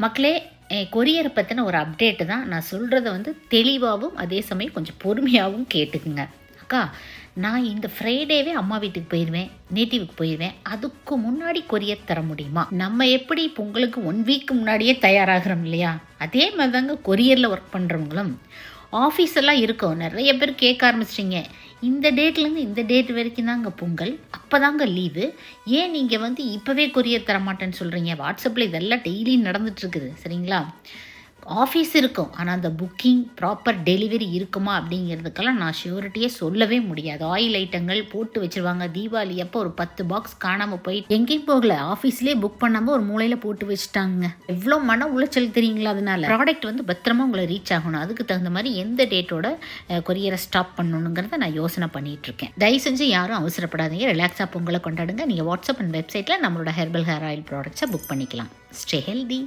மக்களே, கொரியரை பற்றின ஒரு அப்டேட்டு தான். நான் சொல்கிறத வந்து தெளிவாகவும் அதே சமயம் கொஞ்சம் பொறுமையாகவும் கேட்டுக்குங்க. அக்கா, நான் இந்த ஃப்ரைடேவே அம்மா வீட்டுக்கு போயிடுவேன், நேட்டிவுக்கு போயிடுவேன். அதுக்கு முன்னாடி கொரியர் தர முடியுமா? நம்ம எப்படி பொங்கலுக்கு 1 வீக் முன்னாடியே தயாராகிறோம் இல்லையா? அதே மாதிரி தாங்க கொரியரில் ஒர்க் பண்ணுறவங்களும் ஆஃபீஸ் எல்லாம் இருக்கும். நிறைய பேர் கேட்க ஆரம்பிச்சிட்டிங்க, இந்த டேட்லேருந்து இந்த டேட் வரைக்கும் தாங்க பொங்கல், அப்போ தாங்க லீவு, ஏன் நீங்கள் வந்து இப்போவே கொரியர் தரமாட்டேன்னு சொல்கிறீங்க? வாட்ஸ்அப்பில் இதெல்லாம் டெய்லி நடந்துகிட்ருக்குது, சரிங்களா? ஆஃபீஸ் இருக்கும், ஆனால் அந்த புக்கிங் ப்ராப்பர் டெலிவரி இருக்குமா அப்படிங்கிறதுக்கெல்லாம் நான் ஷியூரிட்டியே சொல்லவே முடியாது. ஆயில் ஐட்டங்கள் போட்டு வச்சுருவாங்க. தீபாவளி அப்போ ஒரு 10 பாக்ஸ் காணாமல் போயிட்டு எங்கேயும் போகல, ஆஃபீஸ்லேயே புக் பண்ணாமல் ஒரு மூலையில் போட்டு வச்சுட்டாங்க. எவ்வளோ மன உளைச்சல் தெரியுங்களா? அதனால ப்ராடக்ட் வந்து பத்திரமா உங்களை ரீச் ஆகணும். அதுக்கு தகுந்த மாதிரி எந்த டேட்டோட கொரியரை ஸ்டாப் பண்ணணுங்கிறத நான் யோசனை பண்ணிகிட்ருக்கேன். தயவு செஞ்சு யாரும் அவசரப்படாதீங்க, ரிலாக்ஸாக பொங்கலை கொண்டாடுங்க. நீங்கள் வாட்ஸ்அப் அண்ட் வெப்சைட்டில் நம்மளோட ஹெர்பல் ஹேர் ஆயில் ப்ராடக்ட்ஸை புக் பண்ணிக்கலாம். Stay healthy.